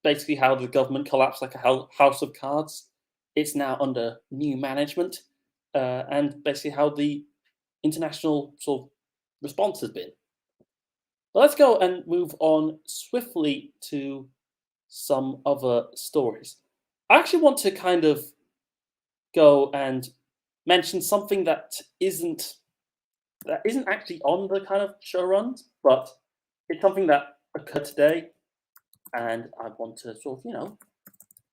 basically how the government collapsed like a house of cards. It's now under new management, and basically how the international sort of response has been. But let's go and move on swiftly to some other stories. I actually want to kind of go and mention something that isn't actually on the kind of show runs, but it's something that occurred today, and I want to sort of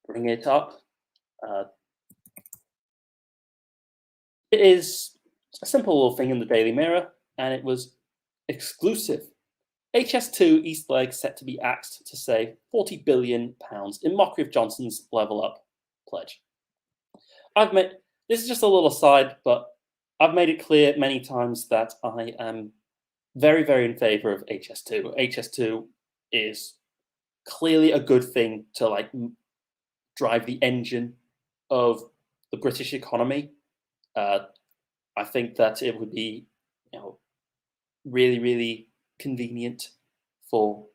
bring it up. Uh, it is a simple little thing in the Daily Mirror, and it was exclusive. HS2 East Leg set to be axed to save £40 billion in mockery of Johnson's level up pledge. I've made this is just a little aside, but I've made it clear many times that I am very, very in favour of HS2. HS2 is clearly a good thing to drive the engine of the British economy. I think that it would be, really, really convenient for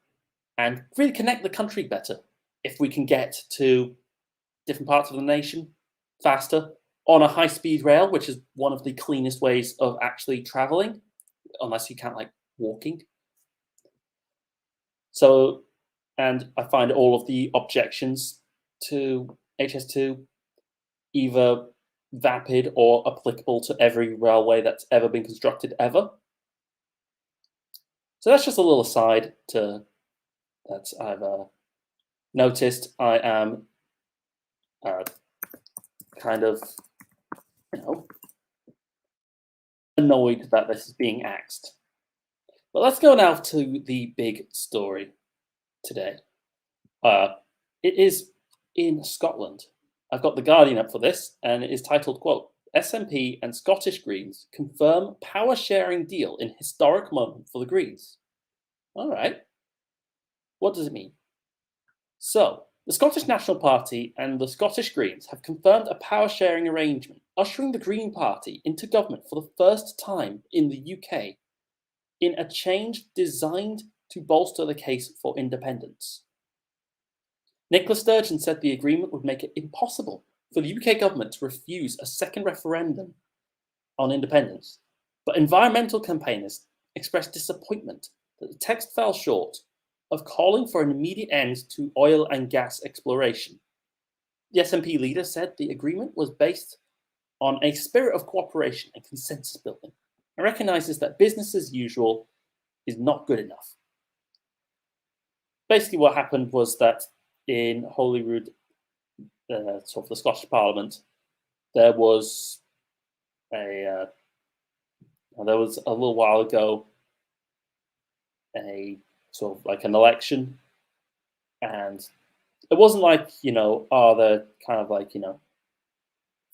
and really connect the country better if we can get to different parts of the nation faster on a high-speed rail, which is one of the cleanest ways of actually traveling, unless you count walking. So, and I find all of the objections to HS2 either vapid or applicable to every railway that's ever been constructed ever. So that's just a little aside that I've noticed. I am kind of, annoyed that this is being axed. But let's go now to the big story today. It is in Scotland. I've got the Guardian up for this, and it is titled, quote, SNP and Scottish Greens confirm power sharing deal in historic moment for the Greens. All right. What does it mean? So, the Scottish National Party and the Scottish Greens have confirmed a power sharing arrangement, ushering the Green Party into government for the first time in the UK, in a change designed to bolster the case for independence. Nicola Sturgeon said the agreement would make it impossible for the UK government to refuse a second referendum on independence, but environmental campaigners expressed disappointment that the text fell short of calling for an immediate end to oil and gas exploration. The SNP leader said the agreement was based on a spirit of cooperation and consensus building, and recognises that business as usual is not good enough. Basically, what happened was that in Holyrood, sort of the Scottish Parliament, there was a little while ago a sort of an election, and it wasn't they're kind of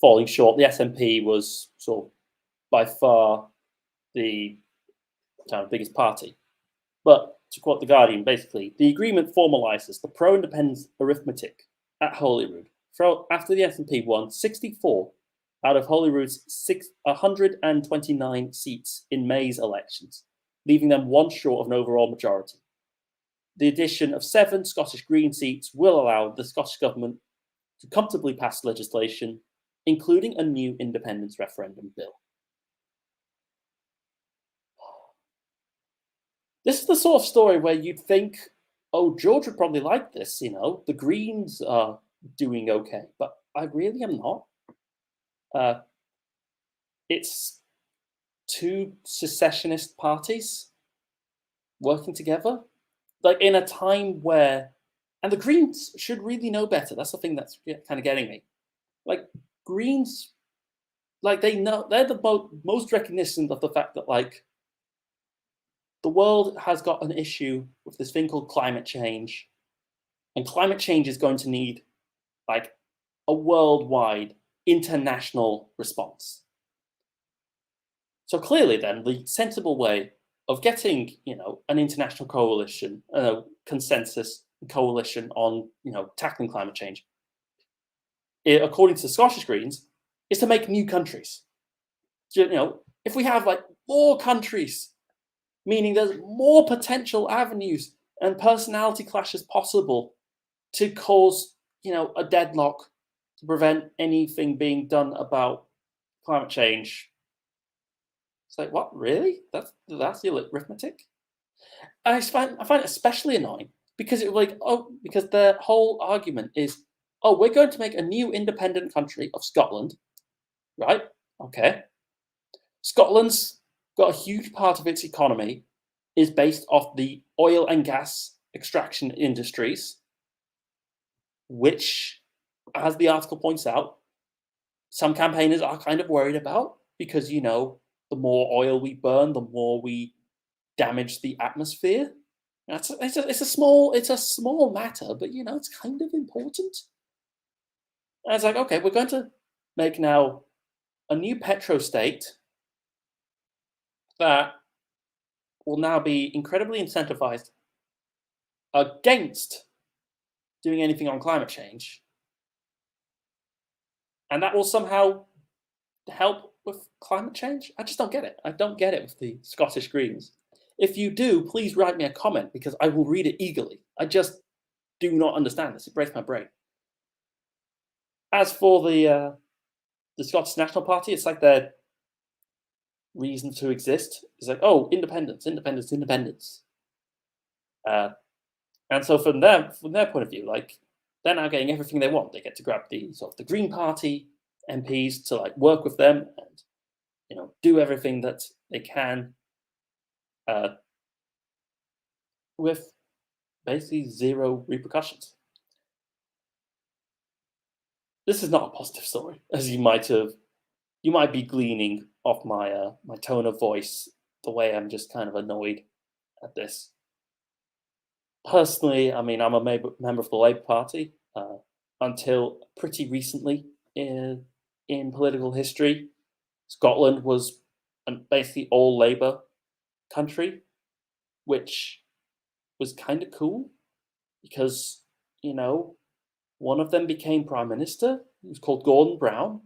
falling short. The SNP was sort of by far the kind of biggest party. But to quote the Guardian, basically, the agreement formalises the pro-independence arithmetic at Holyrood. After the SNP won 64 out of Holyrood's 129 seats in May's elections, leaving them one short of an overall majority. The addition of 7 Scottish Green seats will allow the Scottish Government to comfortably pass legislation, including a new independence referendum bill. This is the sort of story where you'd think, oh, George would probably like this, the Greens are doing okay, but I really am not. It's 2 secessionist parties working together, in a time where, and the Greens should really know better. That's the thing that's kind of getting me. Greens, they know, they're the most recognition of the fact that, the world has got an issue with this thing called climate change, and climate change is going to need a worldwide international response. So clearly then the sensible way of getting, an international coalition, consensus coalition on, tackling climate change, according to the Scottish Greens, is to make new countries. If we have more countries, meaning there's more potential avenues and personality clashes possible to cause, a deadlock to prevent anything being done about climate change. It's like, what, really? That's the arithmetic? I find it especially annoying because because the whole argument is, oh, we're going to make a new independent country of Scotland, right? Okay. Scotland's got a huge part of its economy is based off the oil and gas extraction industries, which, as the article points out, some campaigners are kind of worried about because, the more oil we burn, the more we damage the atmosphere. It's a small matter, but it's kind of important. And it's like, okay, we're going to make now a new petrostate that will now be incredibly incentivized against doing anything on climate change. And that will somehow help with climate change? I just don't get it. I don't get it with the Scottish Greens. If you do, please write me a comment because I will read it eagerly. I just do not understand this. It breaks my brain. As for the Scottish National Party, it's like their reason to exist. It's like, oh, independence, independence, independence. And so from their point of view, like, they're now getting everything they want. They get to grab the Green Party MPs to work with them and do everything that they can with basically zero repercussions. This is not a positive story, as you might be gleaning off my my tone of voice, the way I'm just kind of annoyed at this. Personally, I mean, I'm a member of the Labour Party. Until pretty recently in political history, Scotland was a basically all Labour country, which was kind of cool because, one of them became Prime Minister. He was called Gordon Brown,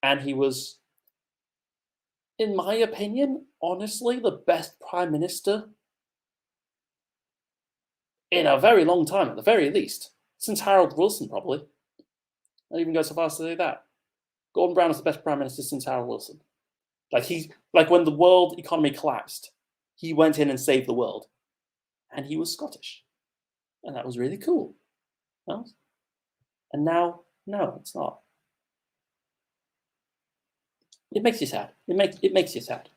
and he was, in my opinion, honestly, the best Prime Minister in a very long time, at the very least, since Harold Wilson, probably. I'd even go so far as to say that. Gordon Brown is the best Prime Minister since Harold Wilson. Like when the world economy collapsed, he went in and saved the world. And he was Scottish. And that was really cool. No? And now, no, it's not. It makes you sad. It makes you sad.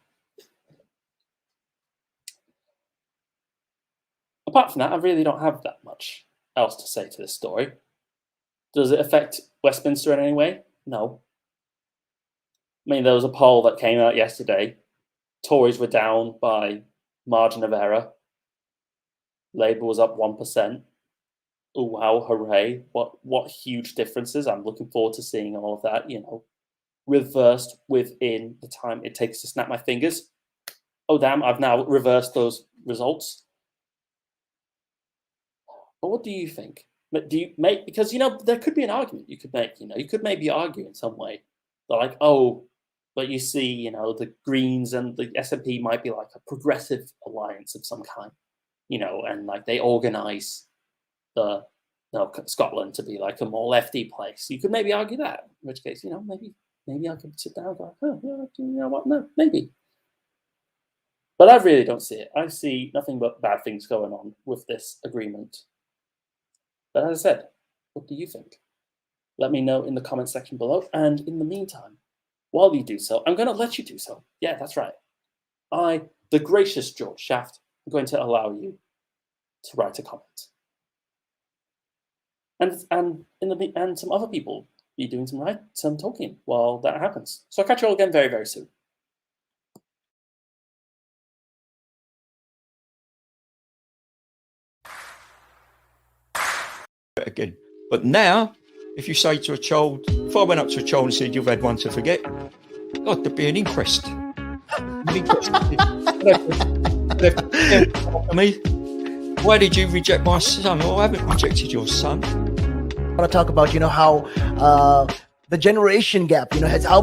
Apart from that, I really don't have that much else to say to this story. Does it affect Westminster in any way? No. I mean, there was a poll that came out yesterday. Tories were down by margin of error. Labour was up 1%. Oh, wow, hooray. What huge differences. I'm looking forward to seeing all of that, reversed within the time it takes to snap my fingers. Oh, damn, I've now reversed those results. But what do you think? Do you make, because, there could be an argument you could make, you could maybe argue in some way. They're like, oh, but you see, the Greens and the SNP might be like a progressive alliance of some kind, and they organize Scotland to be like a more lefty place. You could maybe argue that, in which case, maybe I could sit down and go, oh, yeah, you know what? No, maybe. But I really don't see it. I see nothing but bad things going on with this agreement. But as I said, what do you think? Let me know in the comment section below. And in the meantime, while you do so, I'm going to let you do so. Yeah, that's right. I, the gracious George Shaft, am going to allow you to write a comment. And some other people be doing some talking while that happens. So I'll catch you all again very, very soon. Again. But now, if you say to a child, if I went up to a child and said, you've had one to forget, God, there'd be an inquest. Why did you reject my son? Well, I haven't rejected your son. I want to talk about, how the generation gap, how